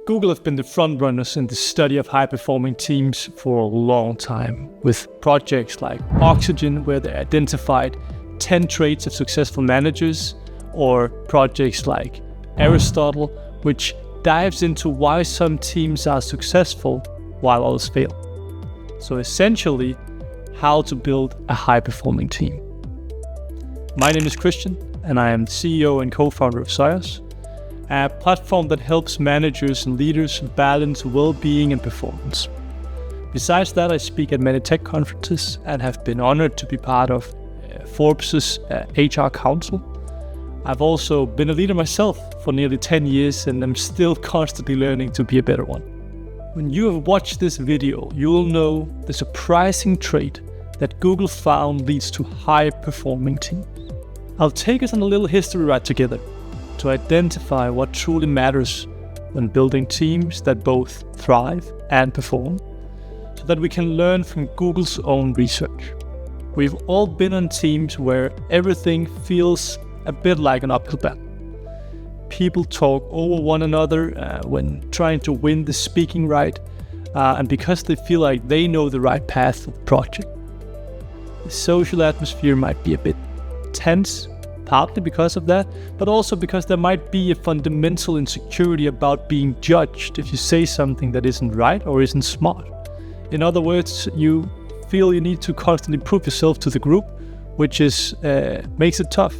Google have been the front runners in the study of high-performing teams for a long time, with projects like Oxygen, where they identified 10 traits of successful managers, or projects like Aristotle, which dives into why some teams are successful while others fail. So essentially, how to build a high-performing team. My name is Christian, and I am the CEO and co-founder of Scios, a platform that helps managers and leaders balance well-being and performance. Besides that, I speak at many tech conferences and have been honored to be part of Forbes' HR Council. I've also been a leader myself for nearly 10 years, and I'm still constantly learning to be a better one. When you have watched this video, you will know the surprising trait that Google found leads to high-performing teams. I'll take us on a little history ride together to identify what truly matters when building teams that both thrive and perform, so that we can learn from Google's own research. We've all been on teams where everything feels a bit like an uphill battle. People talk over one another when trying to win the speaking right, and because they feel like they know the right path for the project. The social atmosphere might be a bit tense, partly because of that, but also because there might be a fundamental insecurity about being judged if you say something that isn't right or isn't smart. In other words, you feel you need to constantly prove yourself to the group, which makes it tough.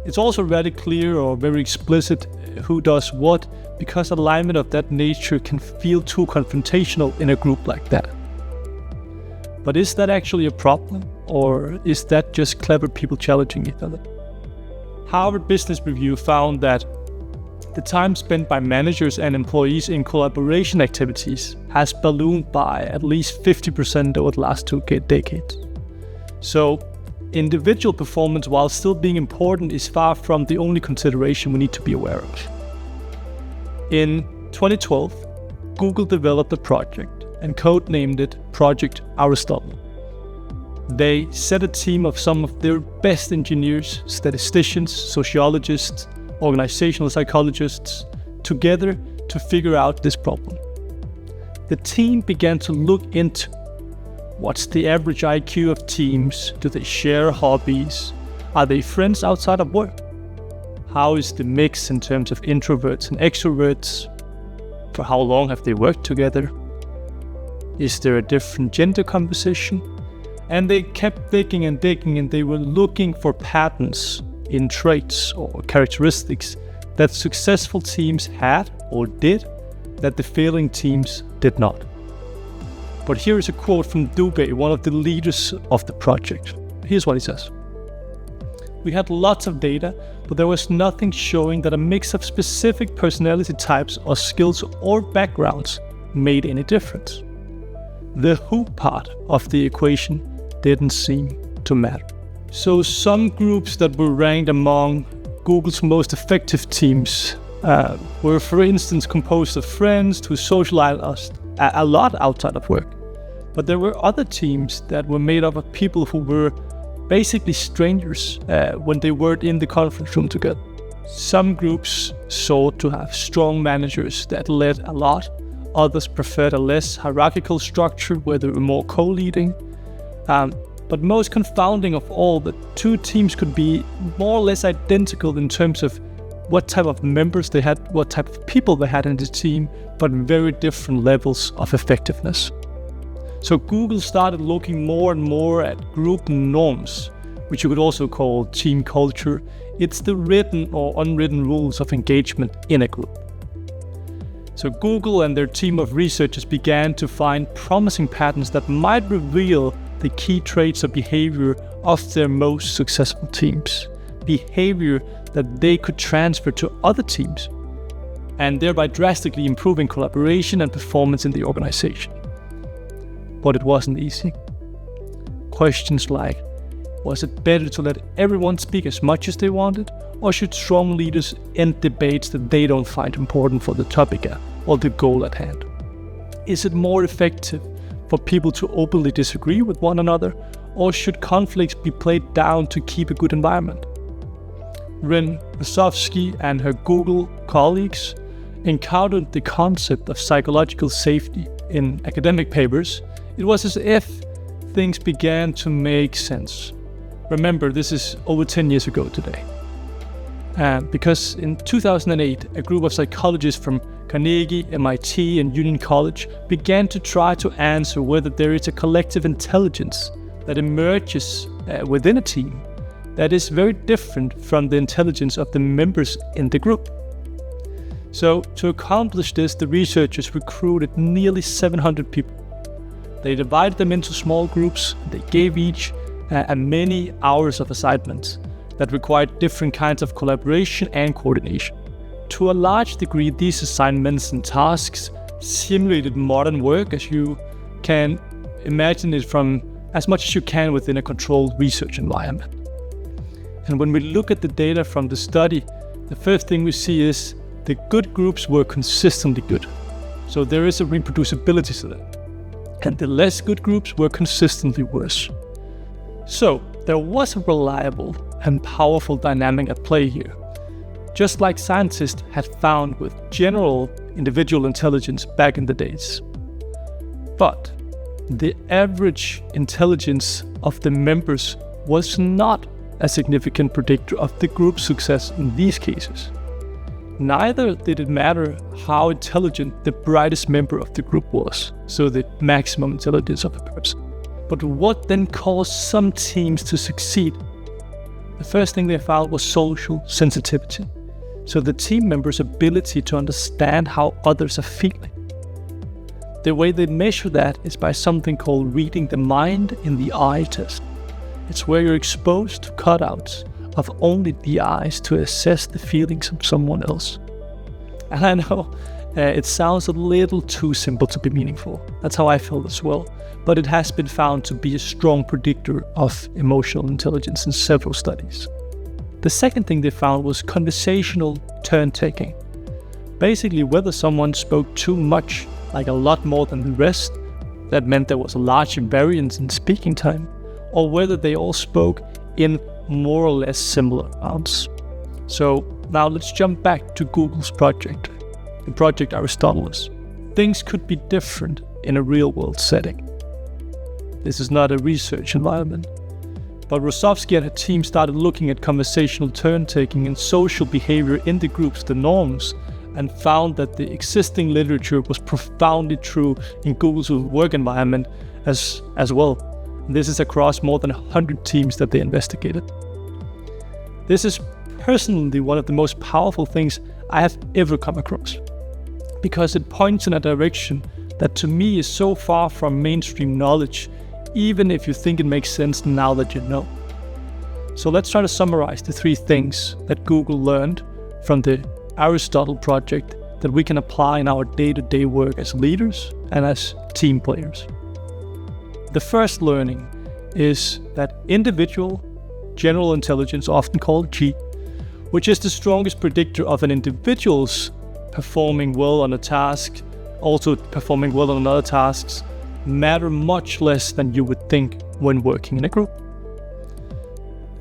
It's also very clear or very explicit who does what, because alignment of that nature can feel too confrontational in a group like that. But is that actually a problem, or is that just clever people challenging each other? Harvard Business Review found that the time spent by managers and employees in collaboration activities has ballooned by at least 50% over the last 2 decades. So, individual performance, while still being important, is far from the only consideration we need to be aware of. In 2012, Google developed a project and codenamed it Project Aristotle. They set a team of some of their best engineers, statisticians, sociologists, organizational psychologists together to figure out this problem. The team began to look into what's the average IQ of teams? Do they share hobbies? Are they friends outside of work? How is the mix in terms of introverts and extroverts? For how long have they worked together? Is there a different gender composition? And they kept digging and digging, and they were looking for patterns in traits or characteristics that successful teams had or did that the failing teams did not. But here is a quote from Dubé, one of the leaders of the project. Here's what he says. "We had lots of data, but there was nothing showing that a mix of specific personality types or skills or backgrounds made any difference. The who part of the equation didn't seem to matter." So some groups that were ranked among Google's most effective teams were, for instance, composed of friends who socialized a lot outside of work. But there were other teams that were made up of people who were basically strangers when they weren't in the conference room together. Some groups sought to have strong managers that led a lot. Others preferred a less hierarchical structure where they were more co-leading. But most confounding of all, the two teams could be more or less identical in terms of what type of members they had, what type of people they had in the team, but very different levels of effectiveness. So Google started looking more and more at group norms, which you could also call team culture. It's the written or unwritten rules of engagement in a group. So Google and their team of researchers began to find promising patterns that might reveal the key traits of behavior of their most successful teams. Behavior that they could transfer to other teams, and thereby drastically improving collaboration and performance in the organization. But it wasn't easy. Questions like, was it better to let everyone speak as much as they wanted, or should strong leaders end debates that they don't find important for the topic or the goal at hand? Is it more effective for people to openly disagree with one another, or should conflicts be played down to keep a good environment? Ren Osofsky and her Google colleagues encountered the concept of psychological safety in academic papers, it was as if things began to make sense. Remember, this is over 10 years ago today. Because in 2008, a group of psychologists from Carnegie, MIT, and Union College began to try to answer whether there is a collective intelligence that emerges within a team that is very different from the intelligence of the members in the group. So, to accomplish this, the researchers recruited nearly 700 people. They divided them into small groups. They gave each many hours of assignments that required different kinds of collaboration and coordination. To a large degree, these assignments and tasks simulated modern work, as you can imagine it from as much as you can within a controlled research environment. And when we look at the data from the study, the first thing we see is the good groups were consistently good. So there is a reproducibility to that. And the less good groups were consistently worse. So there was a reliable and powerful dynamic at play here, just like scientists had found with general individual intelligence back in the days. But the average intelligence of the members was not a significant predictor of the group's success in these cases. Neither did it matter how intelligent the brightest member of the group was, so the maximum intelligence of a person. But what then caused some teams to succeed? The first thing they found was social sensitivity, so the team members' ability to understand how others are feeling. The way they measure that is by something called reading the mind in the eye test. It's where you're exposed to cutouts of only the eyes to assess the feelings of someone else. And I know it sounds a little too simple to be meaningful. That's how I felt as well. But it has been found to be a strong predictor of emotional intelligence in several studies. The second thing they found was conversational turn-taking. Basically, whether someone spoke too much, like a lot more than the rest, that meant there was a large variance in speaking time, or whether they all spoke in more or less similar amounts. So now let's jump back to Google's project, the Project Aristoteles. Things could be different in a real-world setting. This is not a research environment. But Rosovsky and her team started looking at conversational turn-taking and social behavior in the groups, the norms, and found that the existing literature was profoundly true in Google's work environment as well. This is across more than 100 teams that they investigated. This is personally one of the most powerful things I have ever come across, because it points in a direction that to me is so far from mainstream knowledge, even if you think it makes sense now that you know. So let's try to summarize the 3 things that Google learned from the Aristotle project that we can apply in our day-to-day work as leaders and as team players. The first learning is that individual general intelligence, often called G, which is the strongest predictor of an individual's performing well on a task, also performing well on other tasks, matter much less than you would think when working in a group.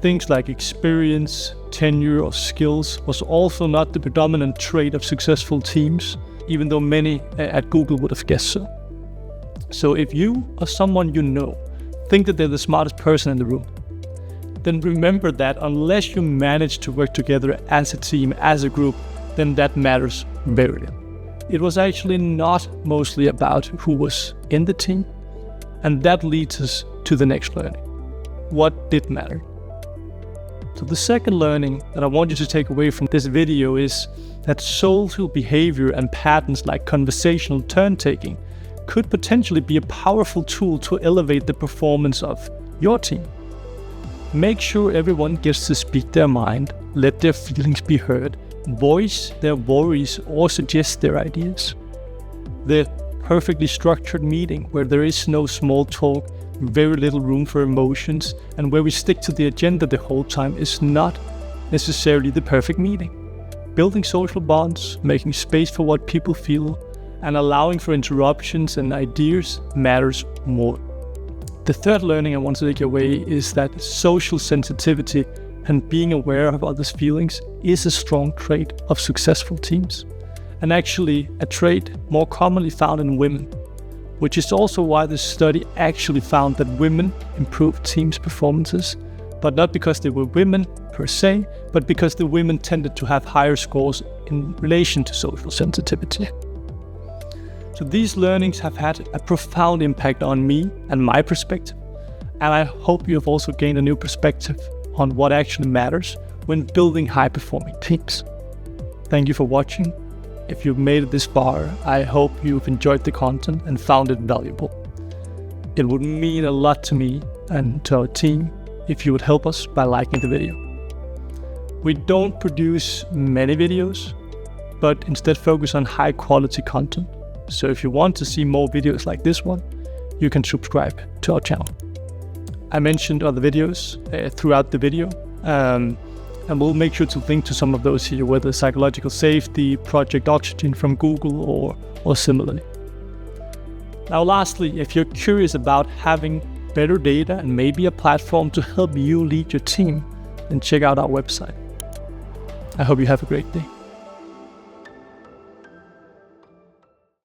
Things like experience, tenure, or skills was also not the predominant trait of successful teams, even though many at Google would have guessed so. So if you or someone you know think that they're the smartest person in the room, then remember that unless you manage to work together as a team, as a group, then that matters very little. It was actually not mostly about who was in the team, and that leads us to the next learning. What did matter? So the second learning that I want you to take away from this video is that social behavior and patterns like conversational turn-taking could potentially be a powerful tool to elevate the performance of your team. Make sure everyone gets to speak their mind, let their feelings be heard, voice their worries or suggest their ideas. The perfectly structured meeting where there is no small talk, very little room for emotions, and where we stick to the agenda the whole time is not necessarily the perfect meeting. Building social bonds, making space for what people feel, and allowing for interruptions and ideas matters more. The third learning I want to take away is that social sensitivity and being aware of others' feelings is a strong trait of successful teams. and actually a trait more commonly found in women, which is also why the study actually found that women improved teams' performances, but not because they were women per se, but because the women tended to have higher scores in relation to social sensitivity. So these learnings have had a profound impact on me and my perspective, and I hope you have also gained a new perspective on what actually matters when building high-performing teams. Thank you for watching. If you've made it this far, I hope you've enjoyed the content and found it valuable. It would mean a lot to me and to our team if you would help us by liking the video. We don't produce many videos, but instead focus on high-quality content. So if you want to see more videos like this one, you can subscribe to our channel. I mentioned other videos throughout the video, and we'll make sure to link to some of those here, whether psychological safety, Project Oxygen from Google, or similarly. Now lastly, if you're curious about having better data and maybe a platform to help you lead your team, then check out our website. I hope you have a great day.